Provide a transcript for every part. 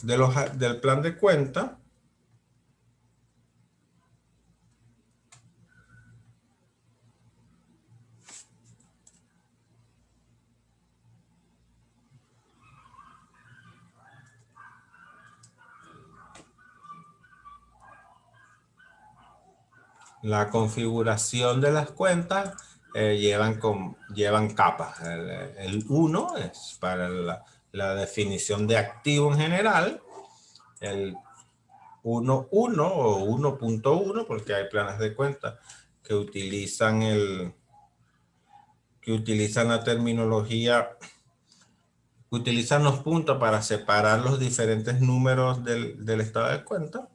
del plan de cuenta, la configuración de las cuentas llevan capas. El 1 es para la definición de activo en general. El 1.1 o 1.1, porque hay planes de cuenta que utilizan la terminología, que utilizan los puntos para separar los diferentes números del estado de cuenta.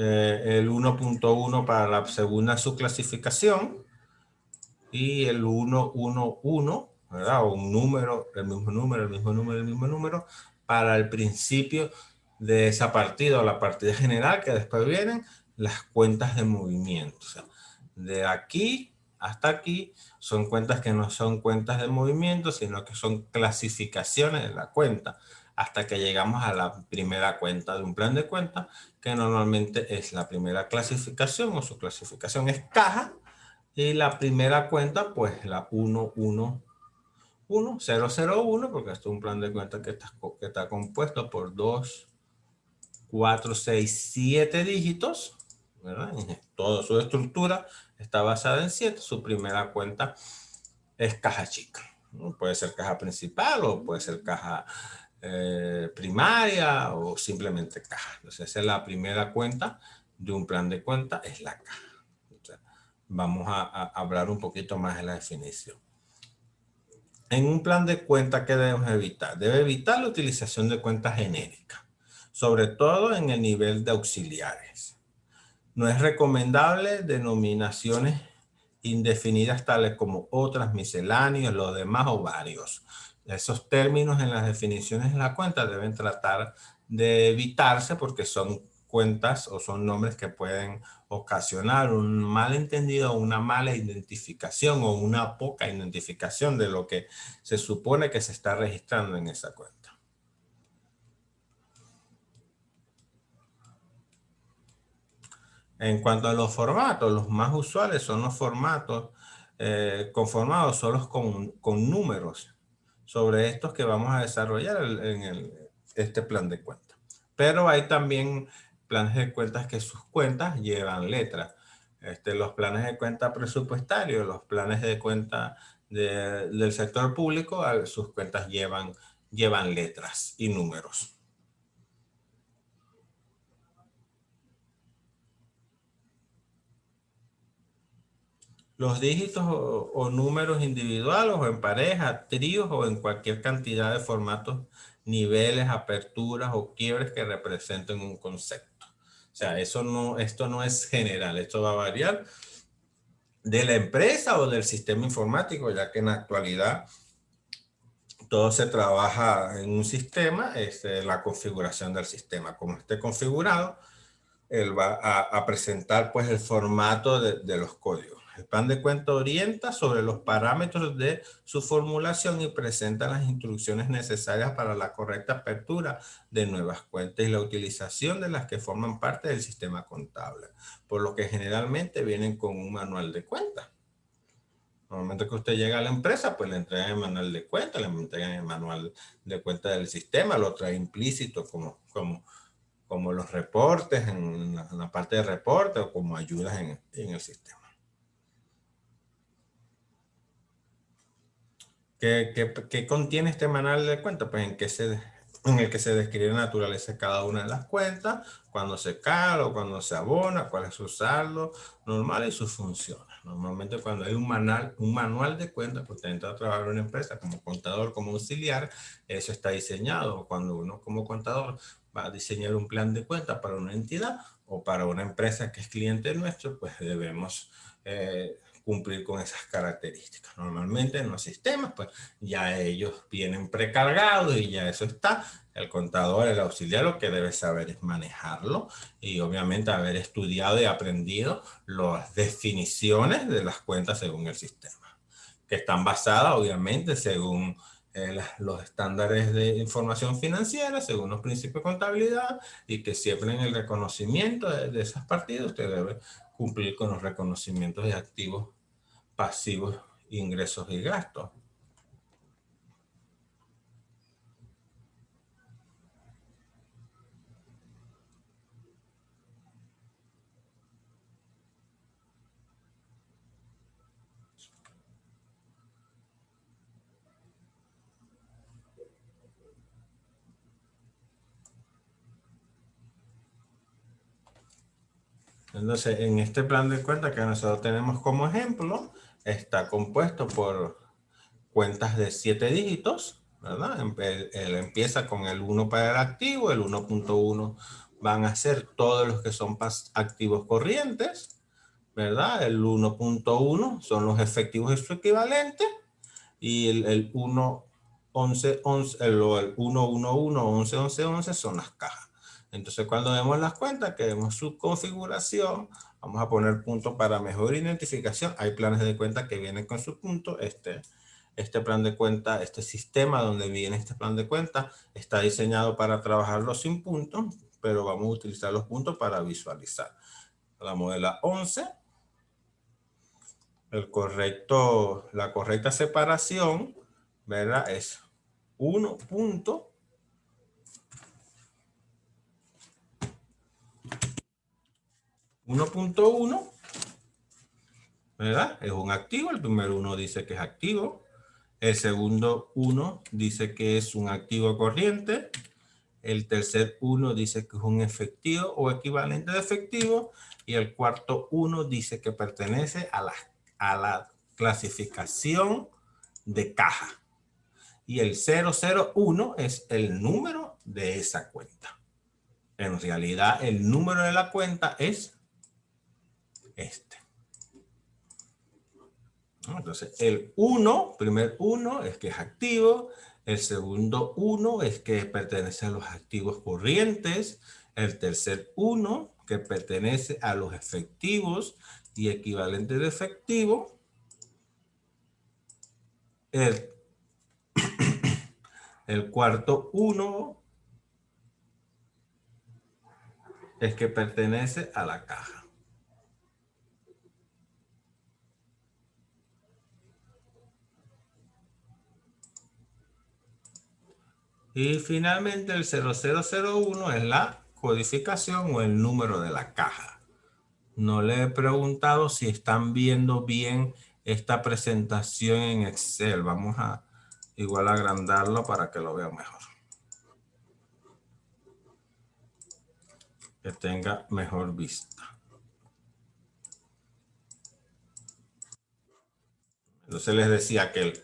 El 1.1 para la segunda subclasificación y el 1.1.1, ¿verdad? O un número, el mismo número para el principio de esa partida o la partida general, que después vienen las cuentas de movimiento. O sea, de aquí hasta aquí son cuentas que no son cuentas de movimiento, sino que son clasificaciones de la cuenta, hasta que llegamos a la primera cuenta de un plan de cuenta, que normalmente es la primera clasificación o su clasificación es caja, y la primera cuenta, pues la 1.1.001, porque esto es un plan de cuenta que está compuesto por 2, 4, 6, 7 dígitos, ¿verdad? Toda su estructura está basada en 7. Su primera cuenta es caja chica, ¿no? Puede ser caja principal o puede ser caja primaria o simplemente caja. Entonces esa es la primera cuenta de un plan de cuenta, es la caja. Vamos a hablar un poquito más de la definición. En un plan de cuenta, ¿qué debemos evitar? Debe evitar la utilización de cuentas genéricas, sobre todo en el nivel de auxiliares. No es recomendable denominaciones indefinidas tales como otras, misceláneas, los demás o varios. Esos términos en las definiciones de la cuenta deben tratar de evitarse porque son cuentas o son nombres que pueden ocasionar un malentendido, una mala identificación o una poca identificación de lo que se supone que se está registrando en esa cuenta. En cuanto a los formatos, los más usuales son los formatos conformados solo con números. Sobre estos que vamos a desarrollar en este plan de cuenta. Pero hay también planes de cuentas que sus cuentas llevan letras. Los planes de cuenta presupuestarios, los planes de cuenta del sector público, sus cuentas llevan letras y números. Los dígitos o números individuales o en pareja, tríos o en cualquier cantidad de formatos, niveles, aperturas o quiebres que representen un concepto. O sea, esto no es general, esto va a variar de la empresa o del sistema informático, ya que en la actualidad todo se trabaja en un sistema, la configuración del sistema. Como esté configurado, él va a presentar pues el formato de los códigos. El plan de cuenta orienta sobre los parámetros de su formulación y presenta las instrucciones necesarias para la correcta apertura de nuevas cuentas y la utilización de las que forman parte del sistema contable, por lo que generalmente vienen con un manual de cuentas. Normalmente que usted llega a la empresa, pues le entregan el manual de cuentas, le entregan el manual de cuentas del sistema, lo trae implícito como los reportes, en la parte de reporte o como ayudas en el sistema. ¿Qué contiene este manual de cuentas? Pues en el que se describe la naturaleza de cada una de las cuentas, cuándo se carga o cuándo se abona, cuál es su saldo normal y sus funciones. Normalmente cuando hay un manual de cuentas, pues usted entra a trabajar en una empresa como contador, como auxiliar, eso está diseñado. Cuando uno como contador va a diseñar un plan de cuentas para una entidad, o para una empresa que es cliente nuestro, pues debemos cumplir con esas características. Normalmente en los sistemas, pues ya ellos vienen precargados y ya eso está. El contador, el auxiliar, lo que debe saber es manejarlo y obviamente haber estudiado y aprendido las definiciones de las cuentas según el sistema, que están basadas obviamente según los estándares de información financiera, según los principios de contabilidad, y que siempre en el reconocimiento de esas partidas usted debe cumplir con los reconocimientos de activos, pasivos, ingresos y gastos. Entonces, en este plan de cuenta que nosotros tenemos como ejemplo, está compuesto por cuentas de 7 dígitos, ¿verdad? Él empieza con el 1 para el activo, el 1.1 van a ser todos los que son activos corrientes, ¿verdad? El 1.1 son los efectivos y su equivalente, y el 1, 11, 11, el 1, 1, 1, 11, 11, 11 son las cajas. Entonces, cuando vemos las cuentas, que vemos su configuración, vamos a poner punto para mejor identificación. Hay planes de cuenta que vienen con su punto. Este plan de cuenta, este sistema donde viene este plan de cuenta, está diseñado para trabajarlo sin puntos, pero vamos a utilizar los puntos para visualizar. La modela 11, la correcta separación, ¿verdad? Es 1.1, ¿verdad? Es un activo. El primer 1 dice que es activo. El segundo 1 dice que es un activo corriente. El tercer 1 dice que es un efectivo o equivalente de efectivo. Y el cuarto 1 dice que pertenece a la clasificación de caja. Y el 001 es el número de esa cuenta. En realidad, el número de la cuenta es este. Entonces, el 1, primer 1 es que es activo. El segundo 1 es que pertenece a los activos corrientes. El tercer 1 que pertenece a los efectivos y equivalentes de efectivo. El cuarto 1 es que pertenece a la caja. Y finalmente el 0001 es la codificación o el número de la caja. No le he preguntado si están viendo bien esta presentación en Excel. Vamos a igual agrandarlo para que lo vean mejor. Que tenga mejor vista. Entonces les decía que el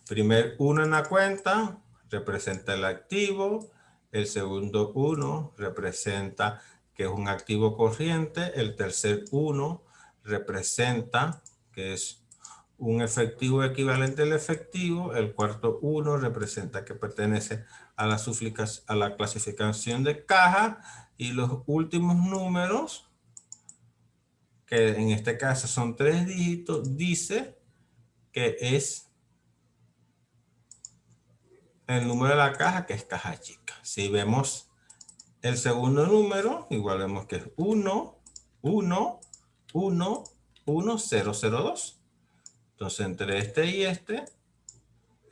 primer 1 en la cuenta representa el activo. El segundo 1 representa que es un activo corriente. El tercer 1 representa que es un efectivo equivalente al efectivo. El cuarto 1 representa que pertenece a la clasificación de caja. Y los últimos números, que en este caso son 3 dígitos, dice que es el número de la caja, que es caja chica. Si vemos el segundo número, igual vemos que es 1, 1, 1, 1, 0, 0, 2. Entonces, entre este y este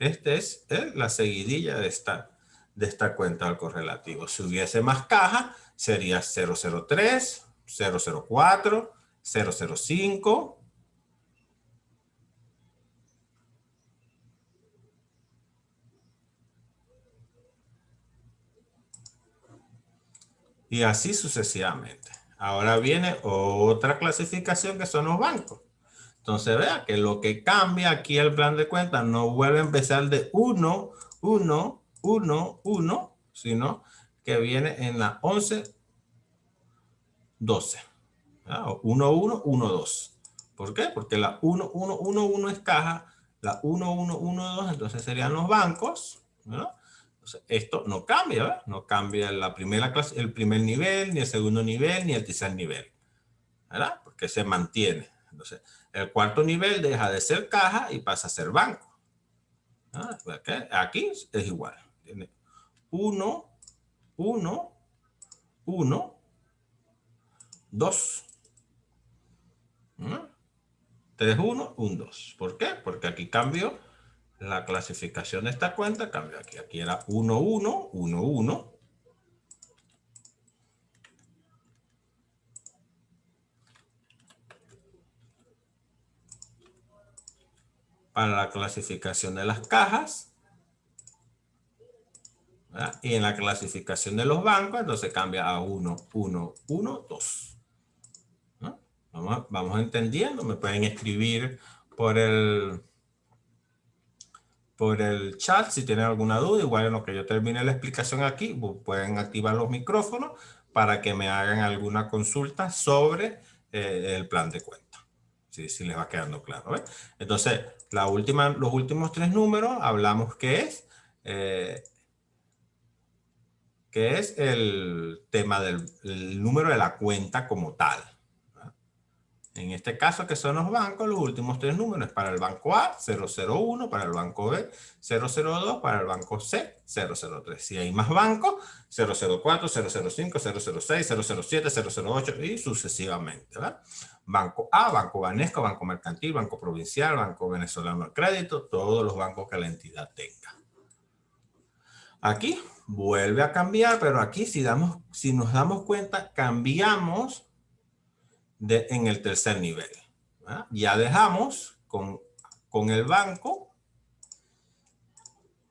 es la seguidilla de esta cuenta del correlativo. Si hubiese más caja, sería 003, 004, 005. Y así sucesivamente. Ahora viene otra clasificación que son los bancos. Entonces vea que lo que cambia aquí el plan de cuentas no vuelve a empezar de 1, 1, 1, 1, sino que viene en la 11 12. ¿Verdad? O 1, 1, 1, 2. ¿Por qué? Porque la 1, 1, 1, 1 es caja, la 1, 1, 1, 2, entonces serían los bancos, ¿verdad? Entonces, esto no cambia, ¿verdad? No cambia la primera clase, el primer nivel, ni el segundo nivel, ni el tercer nivel, ¿verdad? Porque se mantiene. Entonces, el cuarto nivel deja de ser caja y pasa a ser banco. ¿Ah? Aquí es igual. Tiene 1, 1, 1, 2. 3, 1, 1, 2. ¿Por qué? Porque aquí cambio la clasificación de esta cuenta, cambio aquí. Aquí era 1, 1, 1, 1. Para la clasificación de las cajas, ¿verdad? Y en la clasificación de los bancos, entonces cambia a 1, 1, 1, 2. ¿No? Vamos entendiendo. Me pueden escribir por el chat si tienen alguna duda. Igual en lo que yo termine la explicación aquí, pueden activar los micrófonos para que me hagan alguna consulta sobre el plan de cuenta. Si les va quedando claro. ¿Ves? Entonces, los últimos tres números hablamos que es el tema del número de la cuenta como tal. En este caso, que son los bancos, los últimos tres números para el banco A, 001, para el banco B, 002, para el banco C, 003. Si hay más bancos, 004, 005, 006, 007, 008 y sucesivamente, ¿verdad? Banco A, Banco Banesco, Banco Mercantil, Banco Provincial, Banco Venezolano de Crédito, todos los bancos que la entidad tenga. Aquí vuelve a cambiar, pero aquí si nos damos cuenta, cambiamos en el tercer nivel. ¿Verdad? Ya dejamos con el banco,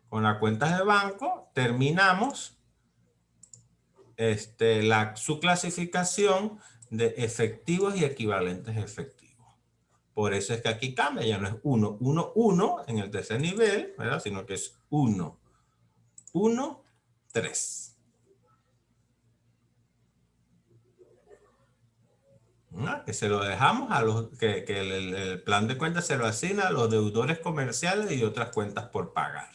con las cuentas de banco, terminamos su clasificación de efectivos y equivalentes efectivos. Por eso es que aquí cambia, ya no es 1, 1, 1 en el tercer nivel, ¿verdad? Sino que es 1, 1, 3. ¿No? Que se lo dejamos a que el plan de cuentas se lo asigna a los deudores comerciales y otras cuentas por pagar.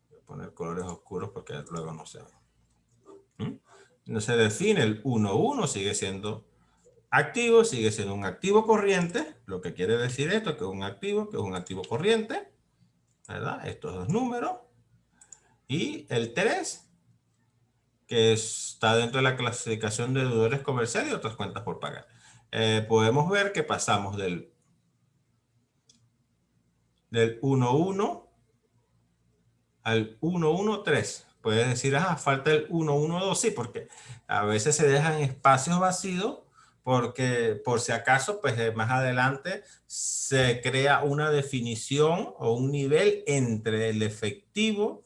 Voy a poner colores oscuros porque luego no se ve. No se define el 1-1, sigue siendo activo, sigue siendo un activo corriente, lo que quiere decir esto, que es un activo corriente, ¿verdad? Estos dos números. Y el 3, que está dentro de la clasificación de deudores comerciales y otras cuentas por pagar. Podemos ver que pasamos del 1-1 al 1-1-3. Puedes decir, falta el 1-1-2, sí, porque a veces se dejan espacios vacíos porque por si acaso, pues más adelante se crea una definición o un nivel entre el efectivo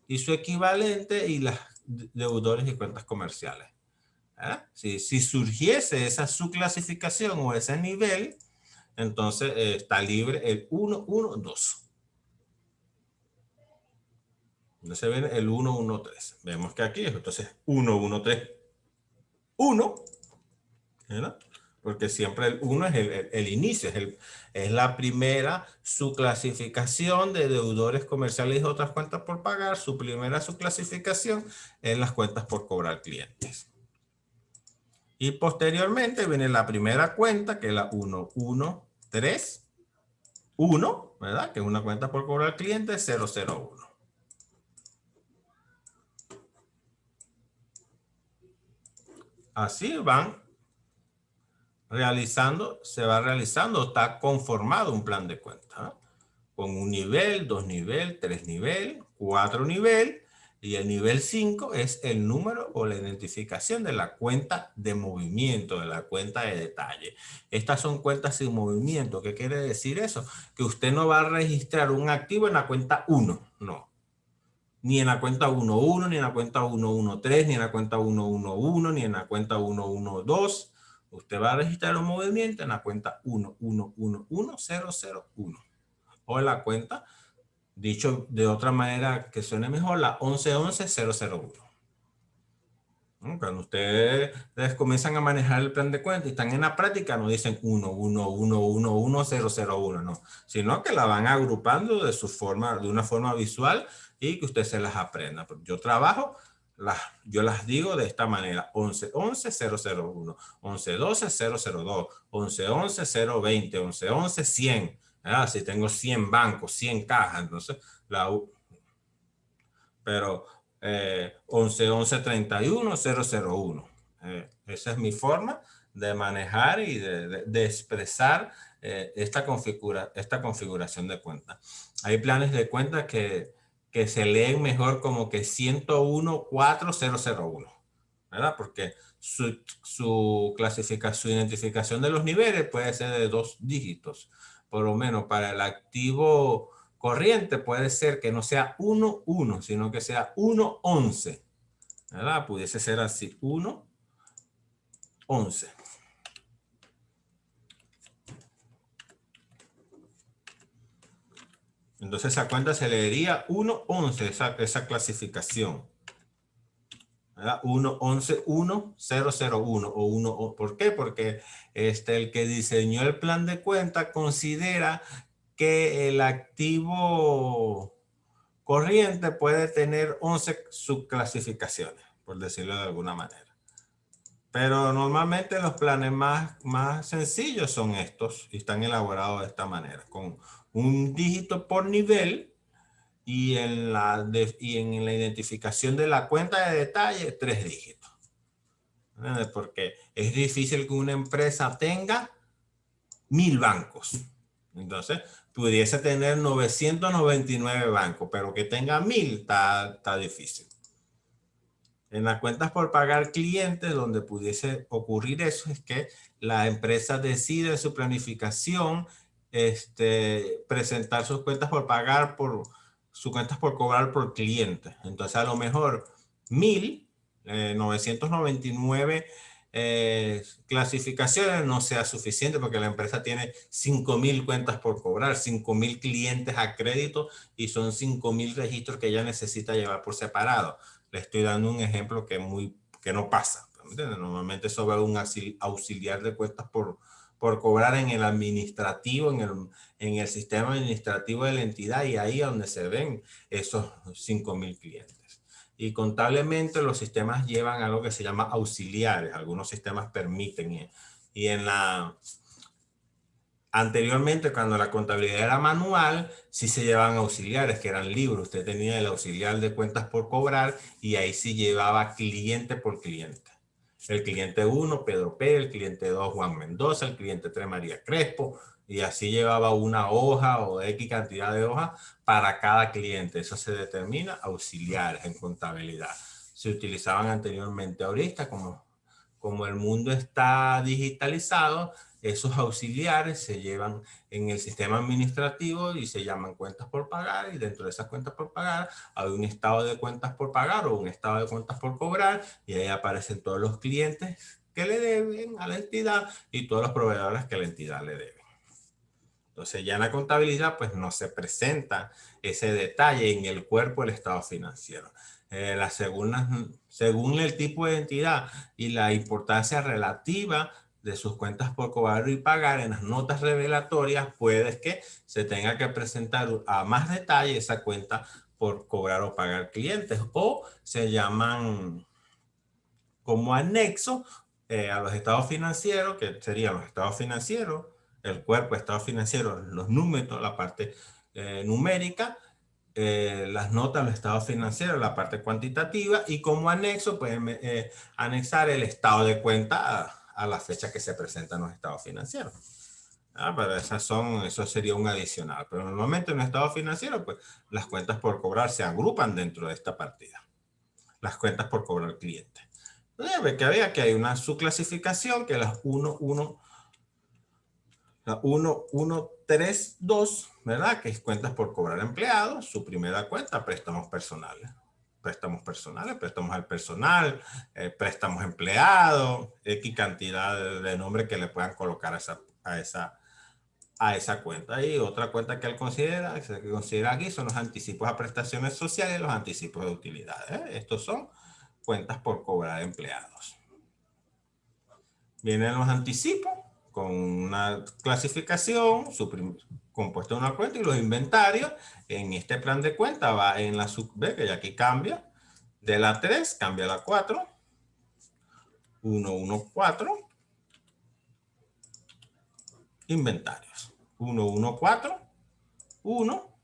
y su equivalente y las deudores y cuentas comerciales. Si surgiese esa subclasificación o ese nivel, entonces está libre el 1-1-2. Entonces viene el 1-1-3. Vemos que aquí es entonces 1-1-3. 1, ¿verdad? Porque siempre el 1 es el inicio, es la primera subclasificación de deudores comerciales y otras cuentas por pagar. Su primera subclasificación en las cuentas por cobrar clientes. Y posteriormente viene la primera cuenta, que es la 1-1-3-1, ¿verdad? Que es una cuenta por cobrar clientes 001. Así se va realizando, está conformado un plan de cuenta, ¿eh? Con un nivel, 2 nivel, 3 nivel, 4 nivel, y el nivel 5 es el número o la identificación de la cuenta de movimiento, de la cuenta de detalle. Estas son cuentas sin movimiento. ¿Qué quiere decir eso? Que usted no va a registrar un activo en la cuenta 1, no. Ni en la cuenta 1.1, ni en la cuenta 1.1.3, ni en la cuenta 1.1.1, ni en la cuenta 1.1.2. Usted va a registrar un movimiento en la cuenta 1.1.1.1.001. O en la cuenta, dicho de otra manera que suene mejor, la 11.11.001. Cuando ustedes comienzan a manejar el plan de cuenta y están en la práctica, no dicen 1, 1, 1, 1, 1, 0, 0, 1, no, sino que la van agrupando de su forma, de una forma visual y que usted se las aprenda. Yo trabajo, yo las digo de esta manera: 11, 11, 0, 0, 1, 11, 12, 0, 0, 2, 11, 11, 0, 20, 11, 11, 100. Si tengo 100 bancos, 100 cajas, entonces pero 11, 11, 31, 001. Esa es mi forma de manejar y de expresar esta configuración de cuenta. Hay planes de cuenta que se leen mejor como que 101, 4001, ¿verdad? Porque su clasificación, su identificación de los niveles puede ser de 2 dígitos. Por lo menos para el activo corriente puede ser que no sea 1, 1, sino que sea 1, 11. ¿Verdad? Pudiese ser así: 1, 11. Entonces esa cuenta se leería 1, 11, esa clasificación. ¿Verdad? 1, 11, 1, 0, 0, 1 o 1. ¿Por qué? Porque el que diseñó el plan de cuenta considera que el activo corriente puede tener 11 subclasificaciones, por decirlo de alguna manera. Pero normalmente los planes más sencillos son estos y están elaborados de esta manera, con un dígito por nivel y en la identificación de la cuenta de detalle 3 dígitos. Porque es difícil que una empresa tenga 1000 bancos. Entonces, pudiese tener 999 bancos, pero que tenga 1000 está difícil. En las cuentas por pagar clientes, donde pudiese ocurrir eso, es que la empresa decide su planificación, presentar sus cuentas por pagar, sus cuentas por cobrar por cliente. Entonces, a lo mejor 1999 clasificaciones no sea suficiente porque la empresa tiene 5000 cuentas por cobrar, 5000 clientes a crédito y son 5000 registros que ella necesita llevar por separado. Le estoy dando un ejemplo que no pasa. Normalmente eso va a un auxiliar de cuentas por cobrar en el administrativo, en el sistema administrativo de la entidad, y ahí es donde se ven esos 5000 clientes. Y contablemente los sistemas llevan algo que se llama auxiliares. Algunos sistemas permiten. Y anteriormente, cuando la contabilidad era manual, sí se llevaban auxiliares, que eran libros. Usted tenía el auxiliar de cuentas por cobrar y ahí sí llevaba cliente por cliente. El cliente 1, Pedro P., el cliente 2, Juan Mendoza, el cliente 3, María Crespo, y así llevaba una hoja o X cantidad de hojas para cada cliente. Eso se determina auxiliares en contabilidad. Se utilizaban anteriormente. Ahorita, como el mundo está digitalizado, esos auxiliares se llevan en el sistema administrativo y se llaman cuentas por pagar, y dentro de esas cuentas por pagar hay un estado de cuentas por pagar o un estado de cuentas por cobrar, y ahí aparecen todos los clientes que le deben a la entidad y todos los proveedores que la entidad le debe. Entonces ya en la contabilidad pues no se presenta ese detalle en el cuerpo del estado financiero. Según el tipo de entidad y la importancia relativa de sus cuentas por cobrar y pagar, en las notas revelatorias puede que se tenga que presentar a más detalle esa cuenta por cobrar o pagar clientes, o se llaman como anexo a los estados financieros, que serían los estados financieros, el cuerpo de estados financieros, los números, la parte numérica, las notas, los estados financieros, la parte cuantitativa, y como anexo pueden anexar el estado de cuenta a la fecha que se presentan los estados financieros. Pero eso sería un adicional. Pero normalmente en un estado financiero, pues las cuentas por cobrar se agrupan dentro de esta partida. Las cuentas por cobrar cliente. Entonces, que había que hay una subclasificación que es las 1.1.3.2, ¿verdad? Que es cuentas por cobrar empleados. Su primera cuenta, préstamos personales. Préstamos al personal, préstamos empleados, X cantidad de nombre que le puedan colocar a esa cuenta. Y otra cuenta que él considera aquí son los anticipos a prestaciones sociales y los anticipos de utilidades. Estos son cuentas por cobrar empleados. Vienen los anticipos con una clasificación compuesta de una cuenta, y los inventarios en este plan de cuenta va en la sub B, que ya aquí cambia, de la 3 cambia a la 4, 1, 1, 4, inventarios, 1, 1, 4, 1,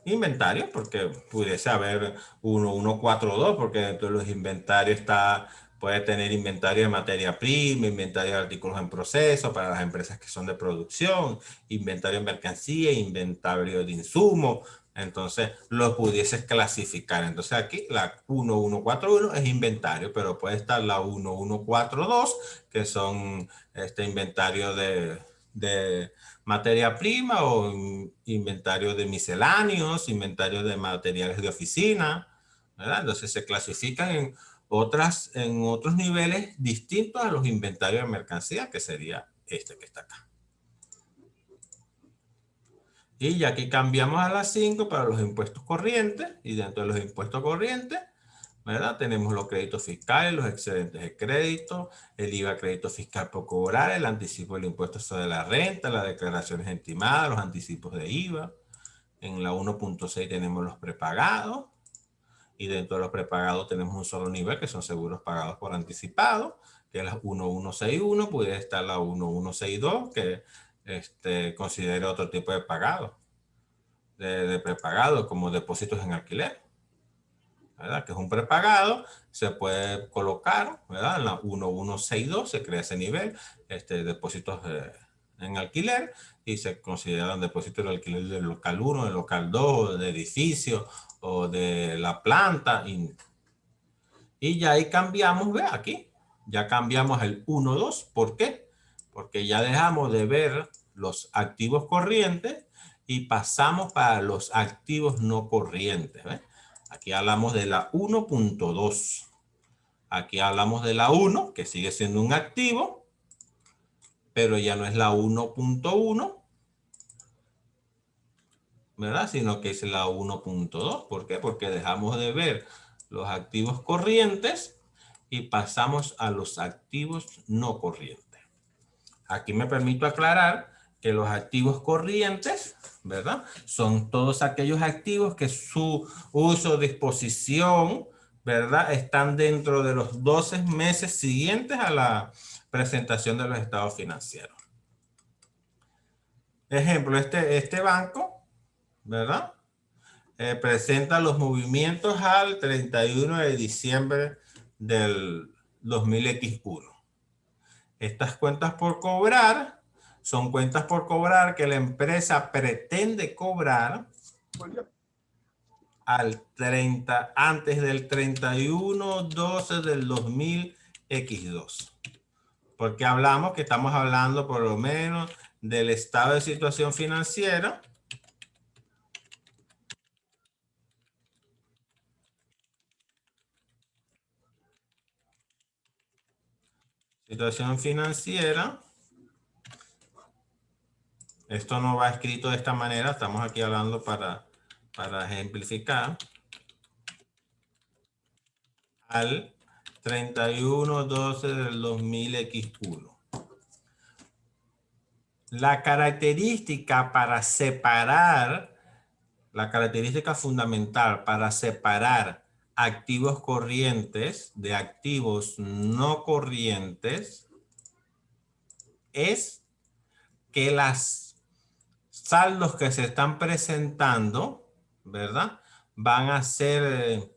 inventario, porque pudiese haber 1142, porque dentro de los inventarios puede tener inventario de materia prima, inventario de artículos en proceso para las empresas que son de producción, inventario de mercancía, inventario de insumos. Entonces lo pudieses clasificar. Entonces aquí la 1141 es inventario, pero puede estar la 1142, que son inventario de materia prima, o inventario de misceláneos, inventario de materiales de oficina, ¿verdad? Entonces se clasifican en otros niveles distintos a los inventarios de mercancía, que sería este que está acá. Y ya aquí cambiamos a las 5 para los impuestos corrientes, y dentro de los impuestos corrientes, ¿verdad? Tenemos los créditos fiscales, los excedentes de crédito, el IVA, crédito fiscal por cobrar, el anticipo del impuesto sobre la renta, las declaraciones estimadas, los anticipos de IVA. En la 1.6 tenemos los prepagados, y dentro de los prepagados tenemos un solo nivel, que son seguros pagados por anticipado, que es la 1161, puede estar la 1162, que considere otro tipo de pagado, de prepagado, como depósitos en alquiler, ¿verdad? Que es un prepagado, se puede colocar, ¿verdad? En la 1162 se crea ese nivel, depósitos en alquiler, y se consideran depósitos de alquiler del local 1, del local 2, de edificio o de la planta. Y ya ahí cambiamos, ve aquí, ya cambiamos el 1.2. ¿Por qué? Porque ya dejamos de ver los activos corrientes y pasamos para los activos no corrientes. ¿Ve? Aquí hablamos de la 1.2. Aquí hablamos de la 1, que sigue siendo un activo, pero ya no es la 1.1, ¿verdad? Sino que es la 1.2. ¿Por qué? Porque dejamos de ver los activos corrientes y pasamos a los activos no corrientes. Aquí me permito aclarar que los activos corrientes, ¿verdad? Son todos aquellos activos que su uso, disposición, ¿verdad? Están dentro de los 12 meses siguientes a la presentación de los estados financieros. Ejemplo, este banco, ¿verdad? Presenta los movimientos al 31 de diciembre del 2001. Estas cuentas por cobrar son cuentas por cobrar que la empresa pretende cobrar antes del 31/12 del 2002. Porque hablamos que estamos hablando por lo menos del estado de situación financiera. Situación financiera. Esto no va escrito de esta manera, estamos aquí hablando para ejemplificar. Al 31/12 del 2001. La característica fundamental para separar activos corrientes de activos no corrientes es que las saldos que se están presentando, ¿verdad? Van a ser,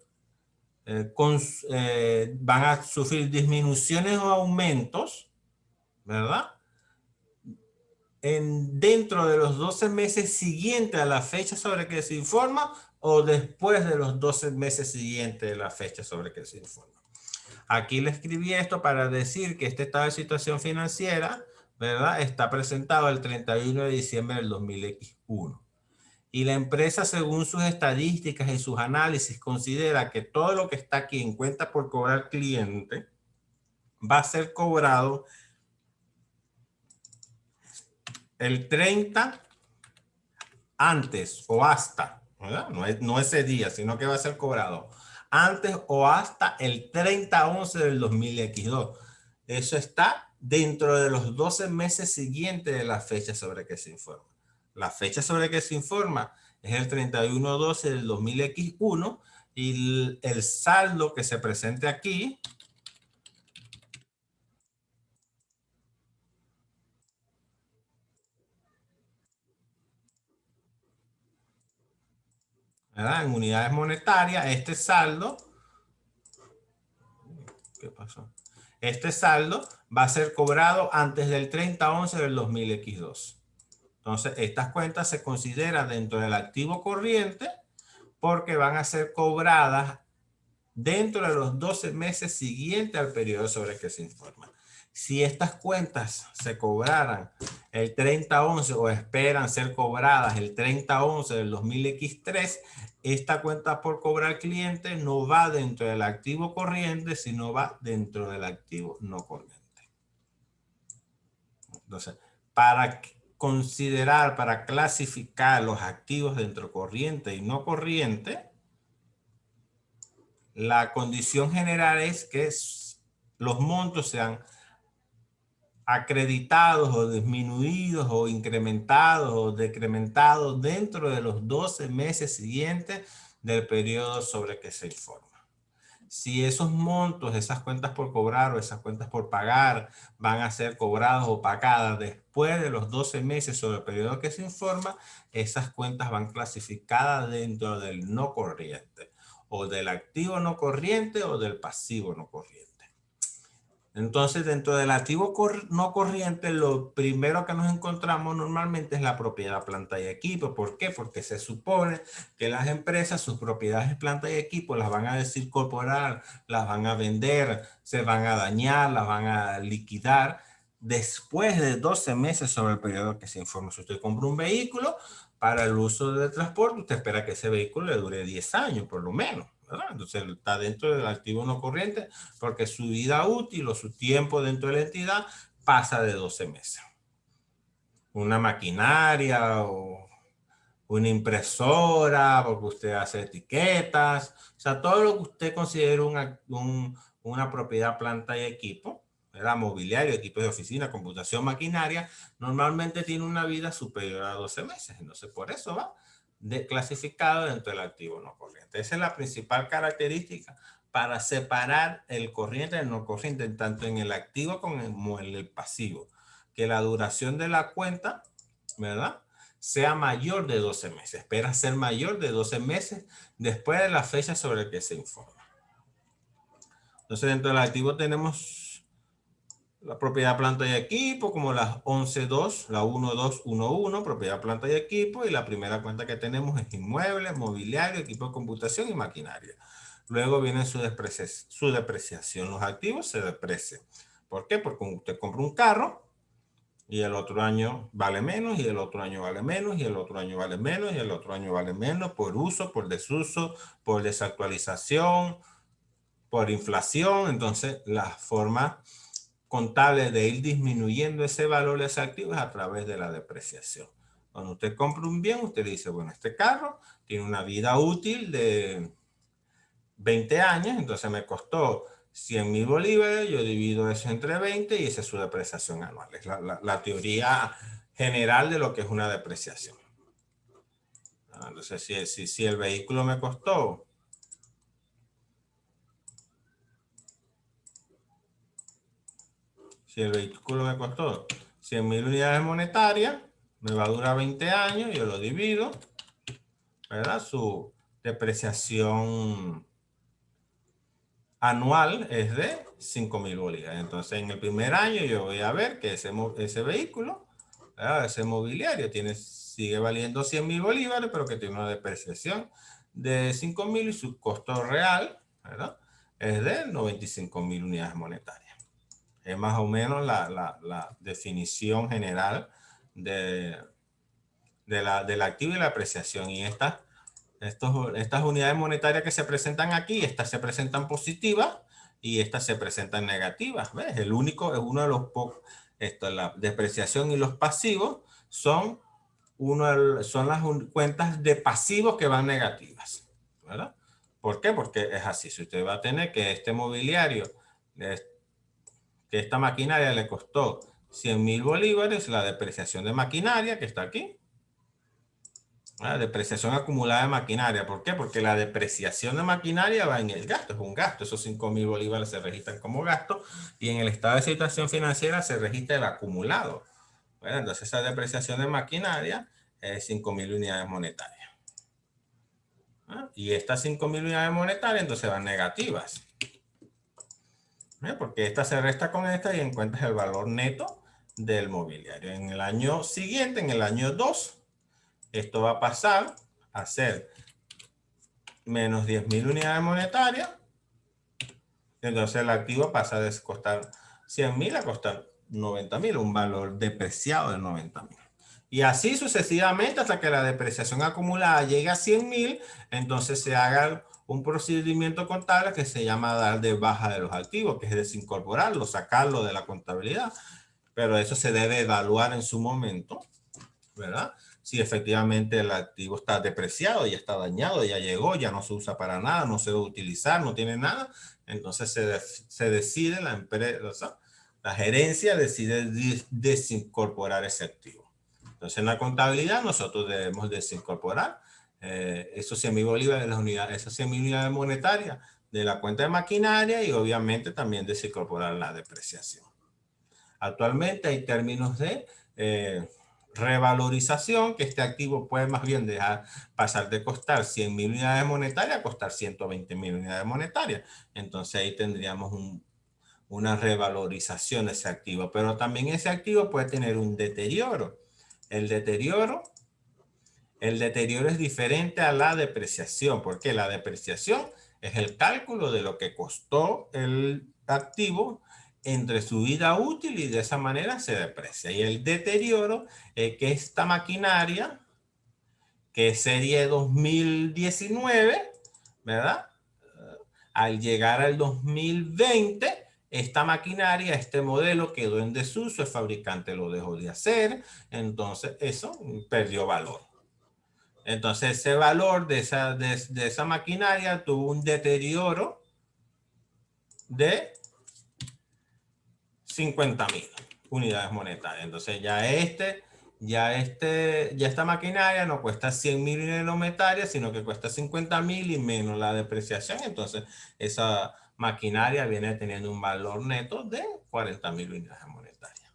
van a sufrir disminuciones o aumentos, ¿verdad? Dentro de los 12 meses siguientes a la fecha sobre que se informa, o después de los 12 meses siguientes de la fecha sobre que se informa. Aquí le escribí esto para decir que este estado de situación financiera, ¿verdad? Está presentado el 31 de diciembre del 2001. Y la empresa, según sus estadísticas y sus análisis, considera que todo lo que está aquí en cuenta por cobrar cliente va a ser cobrado el 30 antes o hasta, ¿verdad? No ese día, sino que va a ser cobrado antes o hasta el 30/11 del 2000X2. Eso está dentro de los 12 meses siguientes de la fecha sobre que se informa. La fecha sobre que se informa es el 31/12 del 2000X1 y el saldo que se presente aquí ¿verdad? En unidades monetarias, este saldo, ¿qué pasó? Este saldo va a ser cobrado antes del 30/11 del 2000X2. Entonces, estas cuentas se consideran dentro del activo corriente porque van a ser cobradas dentro de los 12 meses siguientes al periodo sobre el que se informa. Si estas cuentas se cobraran el 30/11 o esperan ser cobradas el 30/11 del 2000X3, esta cuenta por cobrar cliente no va dentro del activo corriente, sino va dentro del activo no corriente. Entonces, para considerar, para clasificar los activos dentro corriente y no corriente, la condición general es que los montos sean acreditados o disminuidos o incrementados o decrementados dentro de los 12 meses siguientes del periodo sobre que se informa. Si esos montos, esas cuentas por cobrar o esas cuentas por pagar van a ser cobradas o pagadas después de los 12 meses sobre el periodo que se informa, esas cuentas van clasificadas dentro del no corriente o del activo no corriente o del pasivo no corriente. Entonces, dentro del activo no corriente, lo primero que nos encontramos normalmente es la propiedad, planta y equipo. ¿Por qué? Porque se supone que las empresas, sus propiedades, planta y equipo, las van a desincorporar, las van a vender, se van a dañar, las van a liquidar después de 12 meses sobre el periodo que se informa. Si usted compra un vehículo para el uso de transporte, usted espera que ese vehículo le dure 10 años, por lo menos, ¿verdad? Entonces está dentro del activo no corriente porque su vida útil o su tiempo dentro de la entidad pasa de 12 meses. Una maquinaria o una impresora, porque usted hace etiquetas, o sea, todo lo que usted considere una propiedad, planta y equipo, ¿verdad? Mobiliario, equipos de oficina, computación, maquinaria, normalmente tiene una vida superior a 12 meses. Entonces, por eso va clasificado dentro del activo no corriente. Esa es la principal característica para separar el corriente del no corriente, tanto en el activo como en el pasivo. Que la duración de la cuenta, ¿verdad?, sea mayor de 12 meses. Espera ser mayor de 12 meses después de la fecha sobre la que se informa. Entonces, dentro del activo tenemos la propiedad, planta y equipo, como las 11.2, la 1.2.1.1, propiedad, planta y equipo, y la primera cuenta que tenemos es inmuebles, mobiliario, equipo de computación y maquinaria. Luego viene su depreciación. Los activos se deprecian. ¿Por qué? Porque usted compra un carro y el otro año vale menos, y el otro año vale menos, y el otro año vale menos, y el otro año vale menos, por uso, por desuso, por desactualización, por inflación. Entonces, la forma contable de ir disminuyendo ese valor de ese activo es a través de la depreciación. Cuando usted compra un bien, usted dice, bueno, este carro tiene una vida útil de 20 años, entonces me costó 100.000 bolívares, yo divido eso entre 20 y esa es su depreciación anual. Es la teoría general de lo que es una depreciación. Entonces, si el vehículo me costó Si el vehículo me costó 100.000 unidades monetarias, me va a durar 20 años, yo lo divido, ¿verdad? Su depreciación anual es de 5.000 bolívares. Entonces, en el primer año yo voy a ver que ese vehículo, ¿verdad?, ese mobiliario sigue valiendo 100.000 bolívares, pero que tiene una depreciación de 5.000 y su costo real, ¿verdad?, es de 95.000 unidades monetarias. Es más o menos la definición general del activo y la apreciación. Y estas unidades monetarias que se presentan aquí, estas se presentan positivas y estas se presentan negativas. ¿Ves? Es uno de los pocos. La depreciación y los pasivos son las cuentas de pasivos que van negativas, ¿verdad? ¿Por qué? Porque es así. Si usted va a tener que este mobiliario, que esta maquinaria le costó 100.000 bolívares, la depreciación de maquinaria que está aquí, la depreciación acumulada de maquinaria. ¿Por qué? Porque la depreciación de maquinaria va en el gasto, es un gasto. Esos 5.000 bolívares se registran como gasto y en el estado de situación financiera se registra el acumulado. Bueno, entonces esa depreciación de maquinaria es 5.000 unidades monetarias. Y estas 5.000 unidades monetarias entonces van negativas. Porque esta se resta con esta y encuentras el valor neto del mobiliario. En el año siguiente, en el año 2, esto va a pasar a ser menos 10.000 unidades monetarias. Entonces el activo pasa de costar 100.000 a costar 90.000, un valor depreciado de 90.000. Y así sucesivamente hasta que la depreciación acumulada llegue a 100.000, entonces se haga un procedimiento contable que se llama dar de baja de los activos, que es desincorporarlo, sacarlo de la contabilidad. Pero eso se debe evaluar en su momento, ¿verdad? Si efectivamente el activo está depreciado, ya está dañado, ya llegó, ya no se usa para nada, no se debe utilizar, no tiene nada, entonces se decide la empresa, la gerencia decide desincorporar ese activo. Entonces en la contabilidad nosotros debemos desincorporar esos 100.000 bolívares de las unidades, esas 100.000 unidades monetarias de la cuenta de maquinaria y obviamente también desincorporar la depreciación. Actualmente hay términos de revalorización, que este activo puede más bien dejar pasar de costar 100.000 unidades monetarias a costar 120.000 unidades monetarias. Entonces ahí tendríamos una revalorización de ese activo, pero también ese activo puede tener un deterioro. El deterioro es diferente a la depreciación, porque la depreciación es el cálculo de lo que costó el activo entre su vida útil y de esa manera se deprecia. Y el deterioro es que esta maquinaria, que es serie 2019, ¿verdad? Al llegar al 2020, esta maquinaria, este modelo quedó en desuso, el fabricante lo dejó de hacer, entonces eso perdió valor. Entonces ese valor de esa maquinaria tuvo un deterioro de 50.000 unidades monetarias. Entonces ya esta maquinaria no cuesta 100.000 unidades monetarias, sino que cuesta 50.000 y menos la depreciación. Entonces esa maquinaria viene teniendo un valor neto de 40.000 unidades monetarias.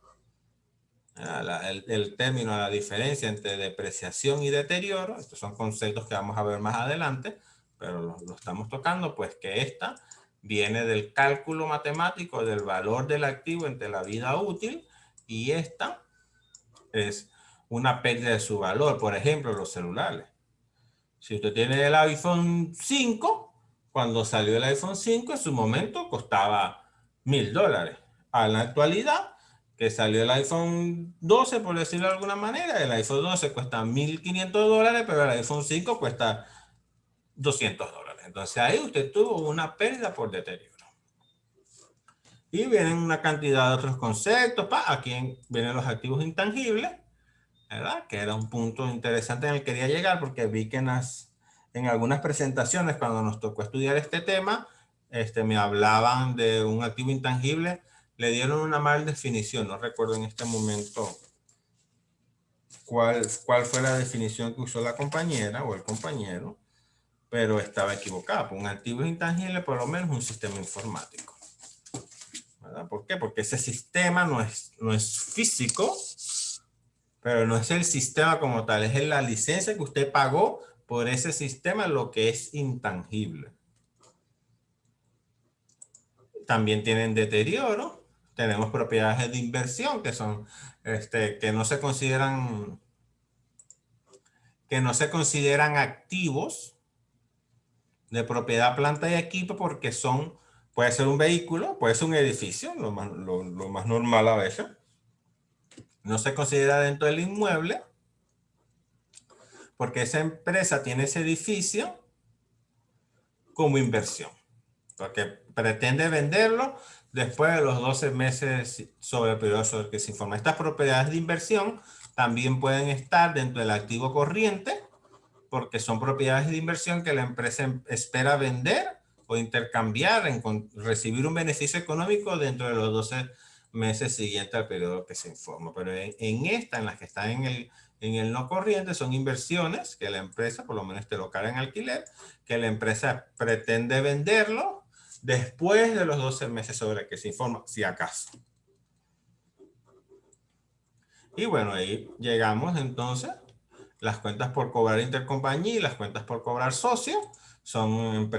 El término, la diferencia entre depreciación y deterioro, estos son conceptos que vamos a ver más adelante, pero lo estamos tocando, pues que esta viene del cálculo matemático del valor del activo entre la vida útil y esta es una pérdida de su valor. Por ejemplo, los celulares. Si usted tiene el iPhone 5, cuando salió el iPhone 5 en su momento costaba $1.000. A la actualidad, que salió el iPhone 12, por decirlo de alguna manera, el iPhone 12 cuesta $1.500, pero el iPhone 5 cuesta $200. Entonces ahí usted tuvo una pérdida por deterioro. Y vienen una cantidad de otros conceptos. Aquí vienen los activos intangibles, ¿verdad? Que era un punto interesante en el que quería llegar porque vi que en algunas presentaciones cuando nos tocó estudiar este tema, me hablaban de un activo intangible, le dieron una mal definición, no recuerdo en este momento cuál fue la definición que usó la compañera o el compañero, pero estaba equivocada. Un activo intangible por lo menos un sistema informático. ¿Verdad? ¿Por qué? Porque ese sistema no es físico, pero no es el sistema como tal, es la licencia que usted pagó por ese sistema, lo que es intangible. También tienen deterioro, tenemos propiedades de inversión que son, que no se consideran activos de propiedad, planta y equipo porque puede ser un vehículo, puede ser un edificio, lo más normal a veces. No se considera dentro del inmueble porque esa empresa tiene ese edificio como inversión, porque pretende venderlo después de los 12 meses sobre el periodo sobre el que se informa. Estas propiedades de inversión también pueden estar dentro del activo corriente, porque son propiedades de inversión que la empresa espera vender o intercambiar, recibir un beneficio económico dentro de los 12 meses siguientes al periodo que se informa. Pero en las que están en el no corriente, son inversiones que la empresa, por lo menos este local en alquiler, que la empresa pretende venderlo después de los 12 meses sobre que se informa, si acaso. Y bueno, ahí llegamos entonces. Las cuentas por cobrar intercompañía y las cuentas por cobrar socio son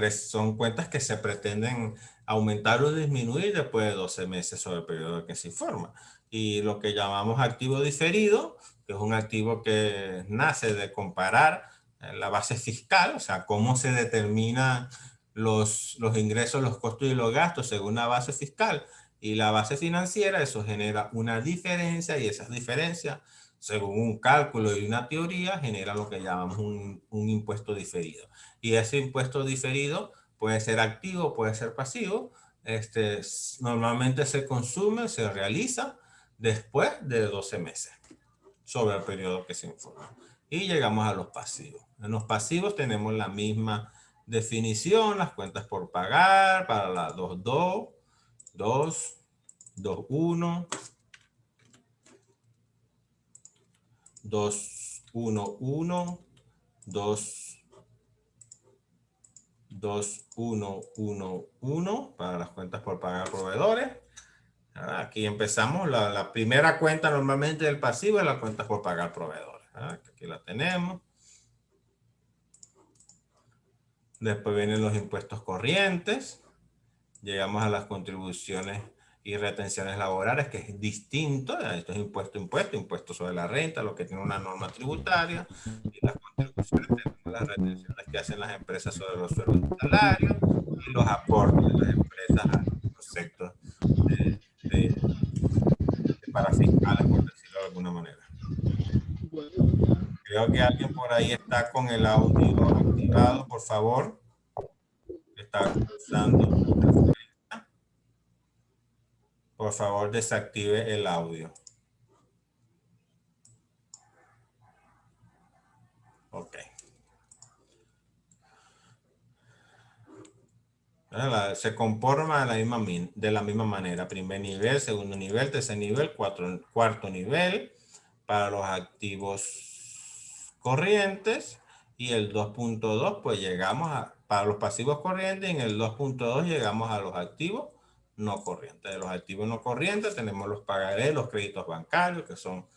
cuentas que se pretenden aumentar o disminuir después de 12 meses sobre el periodo que se informa. Y lo que llamamos activo diferido, que es un activo que nace de comparar la base fiscal, o sea, cómo se determinan los ingresos, los costos y los gastos según la base fiscal y la base financiera. Eso genera una diferencia y esas diferencias, según un cálculo y una teoría, genera lo que llamamos un impuesto diferido. Y ese impuesto diferido puede ser activo, puede ser pasivo. Normalmente se consume, se realiza después de 12 meses sobre el periodo que se informa. Y llegamos a los pasivos. En los pasivos tenemos la misma definición, las cuentas por pagar para la 2.2, 2, 2.1, 2.1.1, 2.1.1.1 para las cuentas por pagar proveedores. Aquí empezamos. La primera cuenta normalmente del pasivo es la cuenta por pagar proveedores. Aquí la tenemos. Después vienen los impuestos corrientes. Llegamos a las contribuciones y retenciones laborales, que es distinto. Esto es impuesto sobre la renta, lo que tiene una norma tributaria. Y las contribuciones, tenemos las retenciones que hacen las empresas sobre los sueldos y salarios y los aportes de las empresas a los conceptos de parafiscales, por decirlo de alguna manera. Creo que alguien por ahí está con el audio activado, por favor. Está usando. Por favor, desactive el audio. Ok. Se conforma de la misma manera. Primer nivel, segundo nivel, tercer nivel, cuarto nivel para los activos corrientes. Y el 2.2, pues llegamos para los pasivos corrientes. Y en el 2.2 llegamos a los activos no corrientes. De los activos no corrientes tenemos los pagarés, los créditos bancarios, que son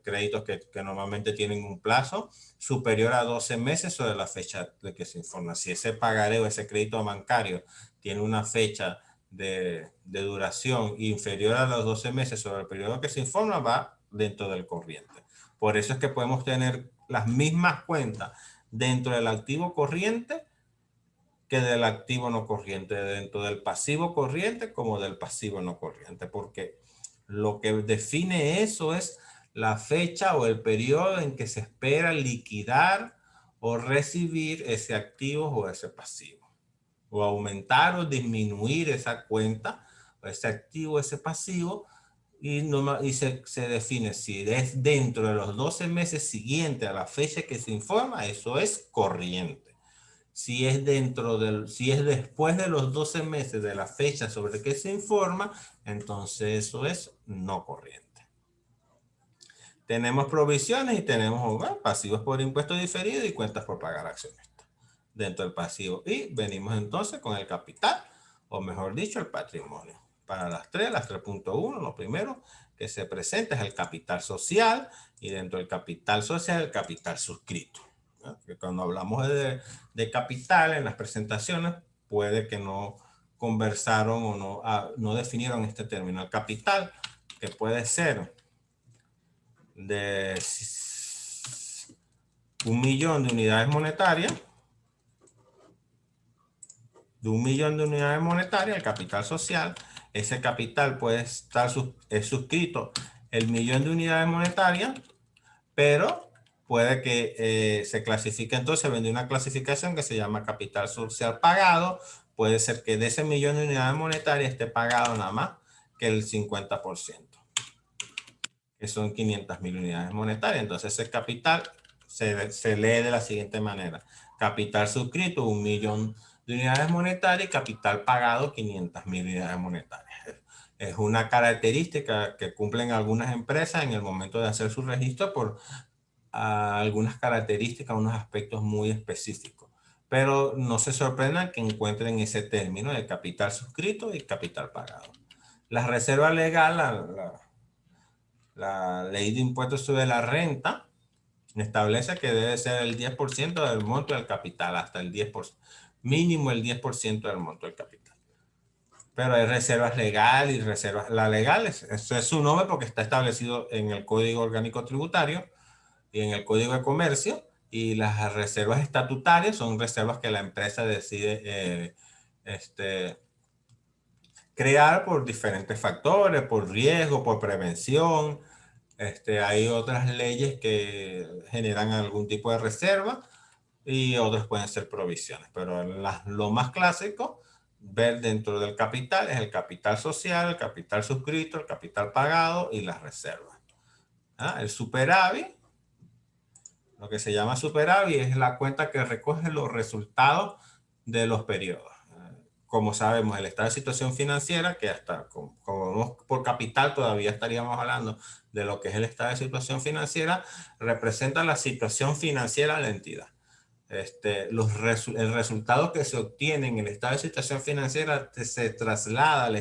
créditos que normalmente tienen un plazo superior a 12 meses sobre la fecha de que se informa. Si ese pagaré o ese crédito bancario tiene una fecha de duración inferior a los 12 meses sobre el periodo que se informa, va dentro del corriente. Por eso es que podemos tener las mismas cuentas dentro del activo corriente que del activo no corriente, dentro del pasivo corriente como del pasivo no corriente, porque lo que define eso es la fecha o el periodo en que se espera liquidar o recibir ese activo o ese pasivo, o aumentar o disminuir esa cuenta, o ese activo o ese pasivo, y se define si es dentro de los 12 meses siguientes a la fecha que se informa, eso es corriente. Si es después de los 12 meses de la fecha sobre que se informa, entonces eso es no corriente. Tenemos provisiones y tenemos pasivos por impuesto diferido y cuentas por pagar accionistas dentro del pasivo. Y venimos entonces con el capital, o mejor dicho, el patrimonio. Para las 3.1, lo primero que se presenta es el capital social, y dentro del capital social, el capital suscrito. Que cuando hablamos de capital en las presentaciones, puede que no conversaron o no definieron este término. El capital, que puede ser de 1 millón de unidades monetarias, el capital social. Ese capital puede estar suscrito el 1.000.000 de unidades monetarias, pero puede que se clasifique, entonces vende una clasificación que se llama capital social pagado. Puede ser que de ese 1.000.000 de unidades monetarias esté pagado nada más que el 50%, que son 500.000 unidades monetarias. Entonces ese capital se lee de la siguiente manera. Capital suscrito, 1.000.000 de unidades monetarias y capital pagado, 500.000 unidades monetarias. Es una característica que cumplen algunas empresas en el momento de hacer su registro por algunas características, unos aspectos muy específicos. Pero no se sorprendan que encuentren ese término de capital suscrito y capital pagado. La reserva legal, la ley de impuestos sobre la renta, establece que debe ser el 10% del monto del capital, hasta el 10%, mínimo el 10% del monto del capital. Pero hay reservas legales y reservas, la legal, eso es su nombre porque está establecido en el Código Orgánico Tributario y en el Código de Comercio, y las reservas estatutarias son reservas que la empresa decide crear por diferentes factores, por riesgo, por prevención. Hay otras leyes que generan algún tipo de reserva y otras pueden ser provisiones, pero lo más clásico ver dentro del capital es el capital social, el capital suscrito, el capital pagado y las reservas. El superávit, lo que se llama superávit, es la cuenta que recoge los resultados de los periodos. Como sabemos, el estado de situación financiera, que hasta como por capital todavía estaríamos hablando de lo que es el estado de situación financiera, representa la situación financiera de la entidad. El resultado que se obtiene en el estado de situación financiera se traslada,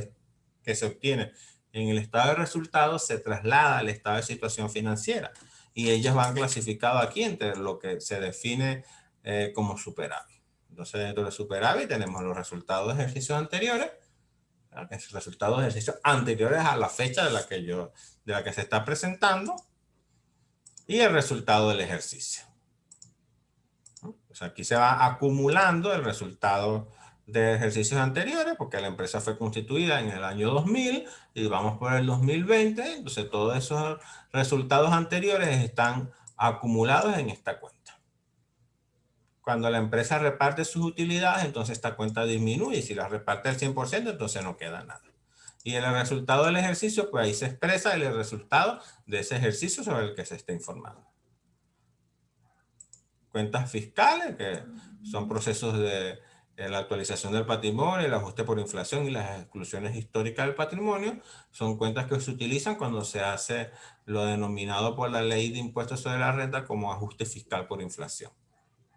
que se obtiene en el estado de resultados se traslada al estado de situación financiera. Y ellos van clasificados aquí entre lo que se define como superávit. Entonces, dentro del superávit tenemos los resultados de ejercicios anteriores, resultados de ejercicios anteriores a la fecha de la que se está presentando, y el resultado del ejercicio. Pues aquí se va acumulando el resultado de ejercicios anteriores, porque la empresa fue constituida en el año 2000 y vamos por el 2020, entonces todos esos resultados anteriores están acumulados en esta cuenta. Cuando la empresa reparte sus utilidades, entonces esta cuenta disminuye, y si la reparte al 100%, entonces no queda nada. Y el resultado del ejercicio, pues ahí se expresa el resultado de ese ejercicio sobre el que se está informando. Cuentas fiscales, que son procesos de la actualización del patrimonio, el ajuste por inflación y las exclusiones históricas del patrimonio, son cuentas que se utilizan cuando se hace lo denominado por la ley de impuestos sobre la renta como ajuste fiscal por inflación.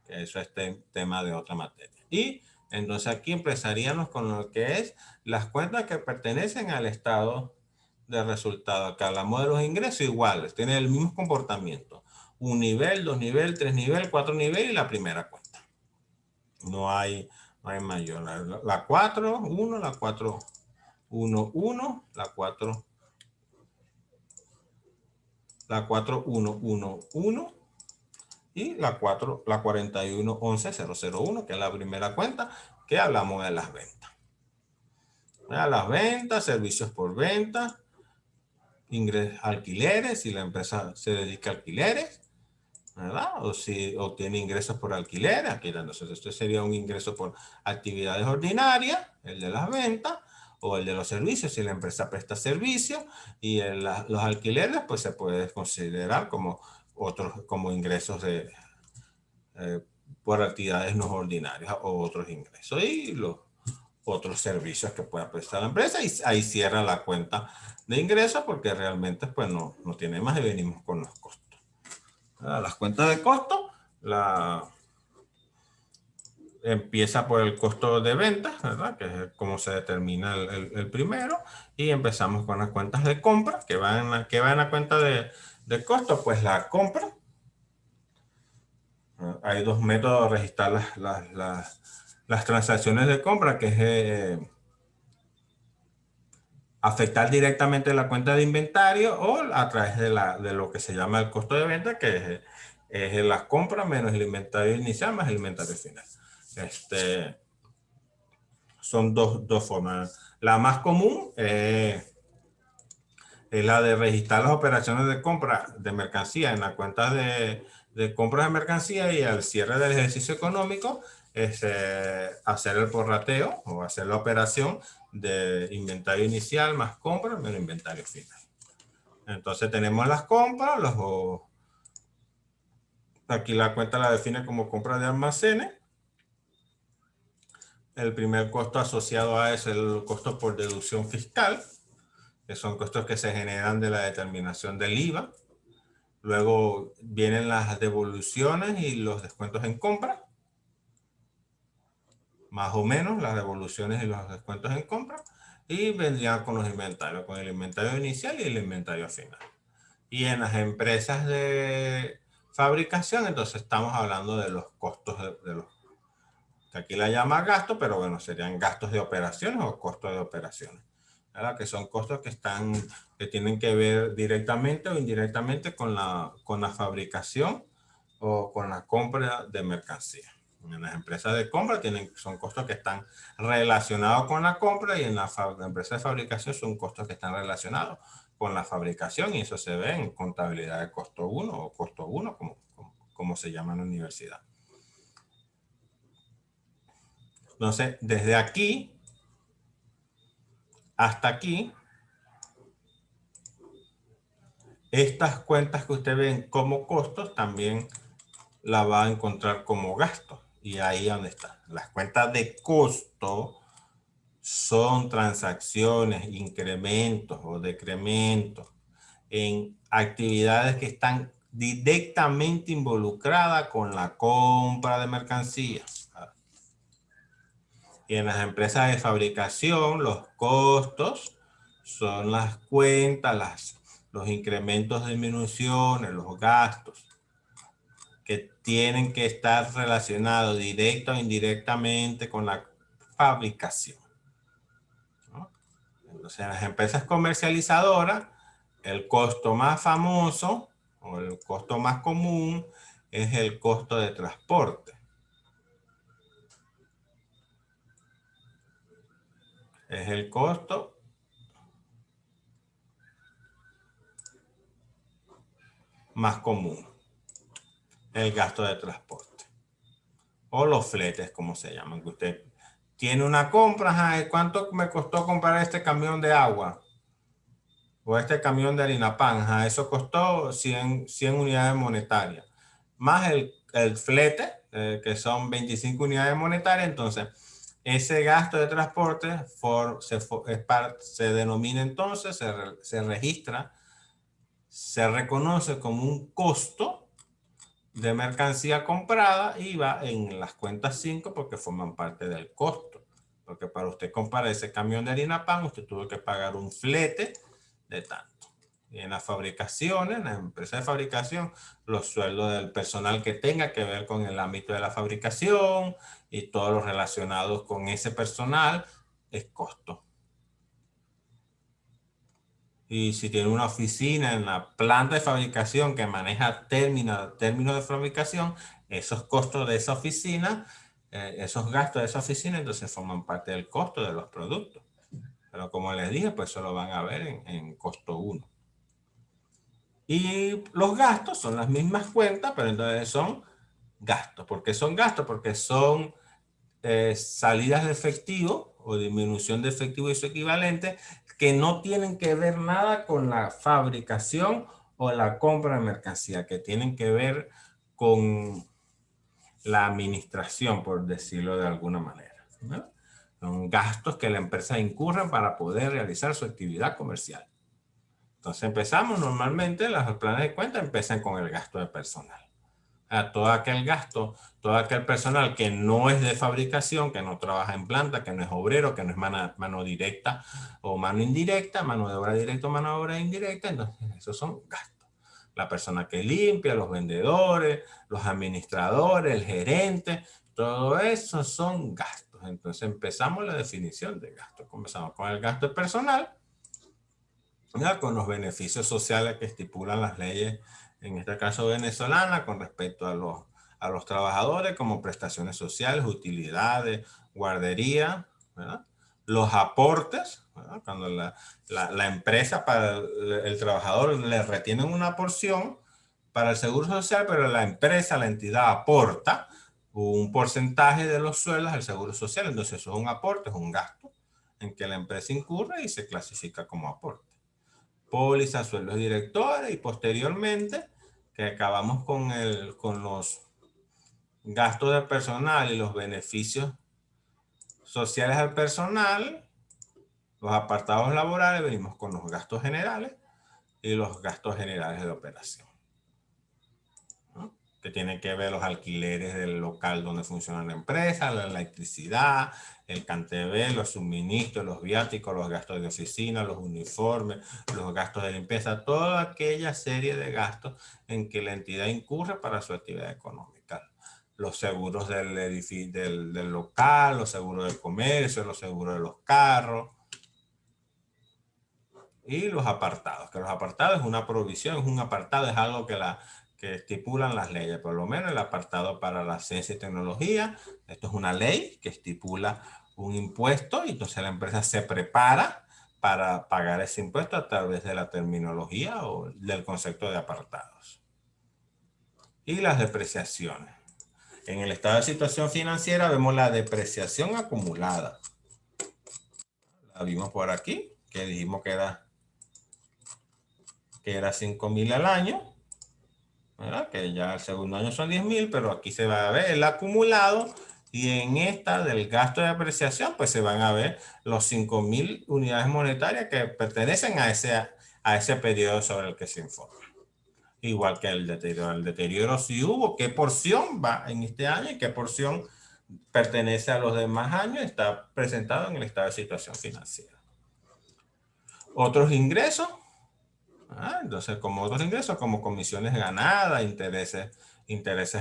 Eso es tema de otra materia. Y entonces aquí empezaríamos con lo que es las cuentas que pertenecen al estado de resultado. Acá hablamos de los ingresos iguales, tienen el mismo comportamiento. Un nivel, dos nivel, tres nivel, cuatro nivel y la primera cuenta. No hay mayor. La 4, 1, la 4, 1, 1, la 4, 1, 1, 1 y la 4111-001, que es la primera cuenta que hablamos de las ventas. Las ventas, servicios por venta, alquileres, si la empresa se dedica a alquileres, ¿verdad? O si obtiene ingresos por alquiler, aquí entonces esto sería un ingreso por actividades ordinarias, el de las ventas, o el de los servicios, si la empresa presta servicios, y los alquileres pues se puede considerar como ingresos por actividades no ordinarias o otros ingresos, y los otros servicios que pueda prestar la empresa, y ahí cierra la cuenta de ingresos porque realmente pues no tiene más, y venimos con los costos. Las cuentas de costo, empieza por el costo de ventas, ¿verdad? Que es como se determina el primero, y empezamos con las cuentas de compra, que van en la cuenta de costo, pues la compra. Hay dos métodos de registrar las transacciones de compra, que es afectar directamente la cuenta de inventario o a través de lo que se llama el costo de venta, que es la compra menos el inventario inicial más el inventario final. Son dos formas. La más común es la de registrar las operaciones de compra de mercancía en la cuenta de compras de mercancía, y al cierre del ejercicio económico es hacer el prorrateo o hacer la operación de inventario inicial más compra menos inventario final. Entonces tenemos las compras, Aquí la cuenta la define como compra de almacenes. El primer costo asociado a eso es el costo por deducción fiscal, que son costos que se generan de la determinación del IVA. Luego vienen las devoluciones y los descuentos en compra. Más o menos las devoluciones y los descuentos en compra. Y vendrían con los inventarios, con el inventario inicial y el inventario final. Y en las empresas de fabricación, entonces estamos hablando de los costos de los, que aquí la llama gasto, pero bueno, serían gastos de operaciones o costos de operaciones, ¿verdad? Que son costos que tienen que ver directamente o indirectamente con la fabricación o con la compra de mercancía. En las empresas de compra son costos que están relacionados con la compra, y en la empresa de fabricación son costos que están relacionados con la fabricación, y eso se ve en contabilidad de costo 1 o costo 1, como se llama en la universidad. Entonces, desde aquí hasta aquí, estas cuentas que usted ven como costos también la va a encontrar como gastos. Y ahí donde está. Las cuentas de costo son transacciones, incrementos o decrementos en actividades que están directamente involucradas con la compra de mercancías. Y en las empresas de fabricación, los costos son las cuentas, los incrementos, disminuciones, los gastos que tienen que estar relacionados directa o indirectamente con la fabricación, ¿no? Entonces, en las empresas comercializadoras, el costo más famoso o el costo más común es el costo de transporte. Es el costo más común, el gasto de transporte. O los fletes, como se llaman, que usted tiene una compra, ajá, ¿cuánto me costó comprar este camión de agua? O este camión de harina pan, ajá, eso costó 100 unidades monetarias. Más el flete, que son 25 unidades monetarias. Entonces, ese gasto de transporte se denomina entonces, se registra, se reconoce como un costo de mercancía comprada y va en las cuentas 5 porque forman parte del costo. Porque para usted comprar ese camión de harina pan, usted tuvo que pagar un flete de tanto. Y en las fabricaciones, en la empresa de fabricación, los sueldos del personal que tenga que ver con el ámbito de la fabricación y todos los relacionados con ese personal es costo. Y si tiene una oficina en la planta de fabricación que maneja términos de fabricación, esos costos de esa oficina, esos gastos de esa oficina, entonces forman parte del costo de los productos. Pero como les dije, pues eso lo van a ver en costo 1. Y los gastos son las mismas cuentas, pero entonces son gastos. ¿Por qué son gastos? Porque son salidas de efectivo o disminución de efectivo y su equivalente, que no tienen que ver nada con la fabricación o la compra de mercancía, que tienen que ver con la administración, por decirlo de alguna manera, ¿no? Son gastos que la empresa incurre para poder realizar su actividad comercial. Entonces empezamos normalmente, los planes de cuenta empiezan con el gasto de personal. A todo aquel gasto, todo aquel personal que no es de fabricación, que no trabaja en planta, que no es obrero, que no es mano directa o mano indirecta, mano de obra directa o mano de obra indirecta, entonces esos son gastos. La persona que limpia, los vendedores, los administradores, el gerente, todo eso son gastos. Entonces empezamos la definición de gasto. Comenzamos con el gasto personal, ¿ya? Con los beneficios sociales que estipulan las leyes, en este caso venezolana, con respecto a los trabajadores, como prestaciones sociales, utilidades, guardería, ¿verdad? Los aportes, ¿verdad? Cuando la empresa para el trabajador le retienen una porción para el seguro social, pero la empresa, la entidad aporta un porcentaje de los sueldos al seguro social. Entonces eso es un aporte, es un gasto en que la empresa incurre y se clasifica como aporte. Pólizas, sueldos directores y posteriormente que acabamos con los gastos de personal y los beneficios sociales al personal, los apartados laborales, venimos con los gastos generales y los gastos generales de operación, ¿no? Que tienen que ver los alquileres del local donde funciona la empresa, la electricidad, el CanTV, los suministros, los viáticos, los gastos de oficina, los uniformes, los gastos de limpieza, toda aquella serie de gastos en que la entidad incurre para su actividad económica. Los seguros del edificio, del local, los seguros del comercio, los seguros de los carros, y los apartados, que los apartados es una provisión, es un apartado, es algo que estipulan las leyes. Por lo menos el apartado para la ciencia y tecnología, esto es una ley que estipula un impuesto y entonces la empresa se prepara para pagar ese impuesto a través de la terminología o del concepto de apartados. Y las depreciaciones. En el estado de situación financiera vemos la depreciación acumulada. La vimos por aquí, que dijimos que era 5.000 al año, ¿verdad? Que ya el segundo año son 10.000, pero aquí se va a ver el acumulado y en esta del gasto de apreciación, pues se van a ver los 5.000 unidades monetarias que pertenecen a ese periodo sobre el que se informa. Igual que el deterioro si hubo, qué porción va en este año y qué porción pertenece a los demás años, está presentado en el estado de situación financiera. Otros ingresos. Entonces, como otros ingresos, como comisiones ganadas, intereses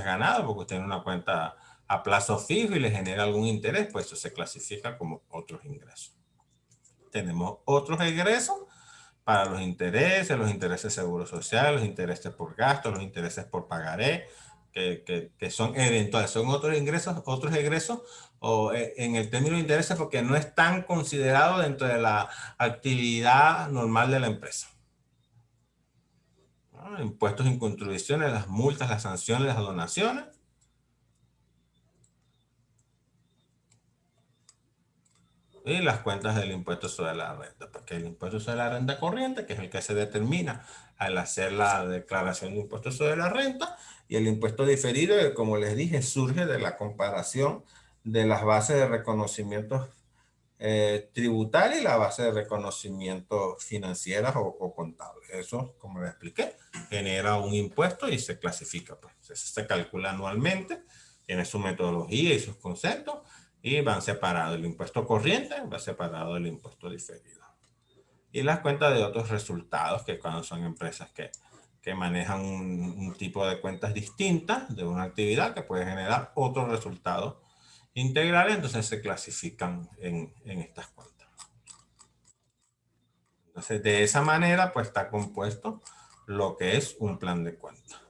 ganados, porque usted tiene una cuenta a plazo fijo y le genera algún interés, pues eso se clasifica como otros ingresos. Tenemos otros egresos para los intereses de seguro social, los intereses por gasto, los intereses por pagaré, que son eventuales, son otros egresos, o en el término de intereses porque no están considerados dentro de la actividad normal de la empresa. Impuestos y contribuciones, las multas, las sanciones, las donaciones. Y las cuentas del impuesto sobre la renta, porque el impuesto sobre la renta corriente, que es el que se determina al hacer la declaración de impuesto sobre la renta, y el impuesto diferido, que como les dije, surge de la comparación de las bases de reconocimiento tributario y la base de reconocimiento financieras o contables. Eso, como les expliqué, genera un impuesto y se clasifica. Pues. Eso se calcula anualmente, tiene su metodología y sus conceptos y van separados. El impuesto corriente va separado del impuesto diferido. Y las cuentas de otros resultados, que cuando son empresas que manejan un tipo de cuentas distintas de una actividad que puede generar otros resultados integrales, entonces se clasifican en estas cuentas. Entonces, de esa manera, pues está compuesto lo que es un plan de cuentas.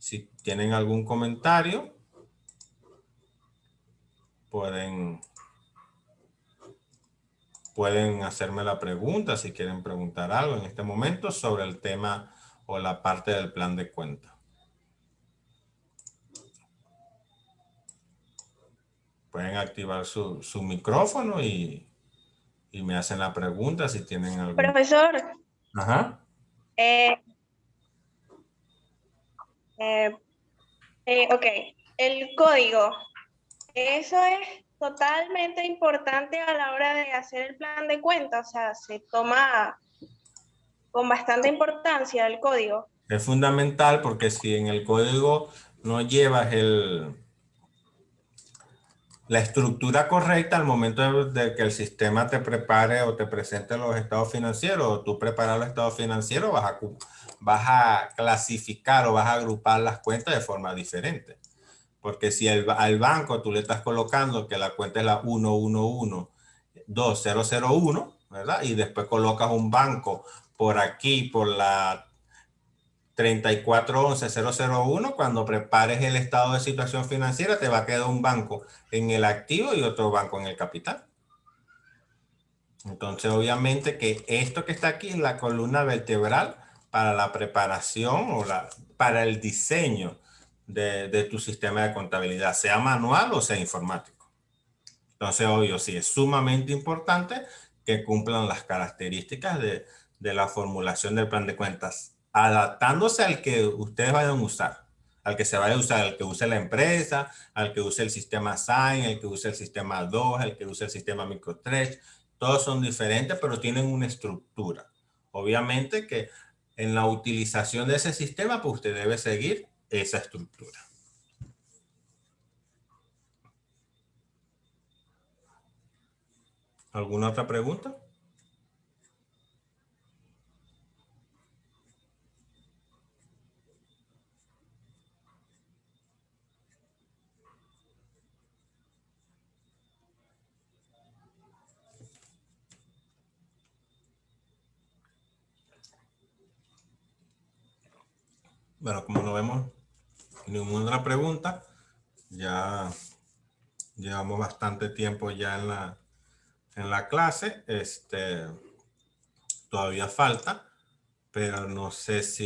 Si tienen algún comentario, pueden hacerme la pregunta si quieren preguntar algo en este momento sobre el tema o la parte del plan de cuentas. Pueden activar su micrófono y me hacen la pregunta si tienen algún... Profesor, Ajá. eh, eh, ok, el código, eso es totalmente importante a la hora de hacer el plan de cuenta, o sea, se toma con bastante importancia el código. Es fundamental porque si en el código no llevas la estructura correcta al momento de que el sistema te prepare o te presente los estados financieros, o tú preparas los estados financieros, vas a clasificar o vas a agrupar las cuentas de forma diferente. Porque si al banco tú le estás colocando que la cuenta es la 1112001, ¿verdad? Y después colocas un banco por aquí, por la 3411001, cuando prepares el estado de situación financiera, te va a quedar un banco en el activo y otro banco en el capital. Entonces, obviamente que esto que está aquí es la columna vertebral para la preparación o para el diseño de tu sistema de contabilidad, sea manual o sea informático. Entonces, obvio, sí, es sumamente importante que cumplan las características de la formulación del plan de cuentas adaptándose al que ustedes vayan a usar, al que se vaya a usar, al que use la empresa, al que use el sistema Sign, al que use el sistema 2, al que use el sistema MicroStrategy. Todos son diferentes, pero tienen una estructura. Obviamente que en la utilización de ese sistema, pues usted debe seguir esa estructura. ¿Alguna otra pregunta? Bueno, como no vemos ninguna otra pregunta, ya llevamos bastante tiempo ya en la clase. Todavía falta, pero no sé si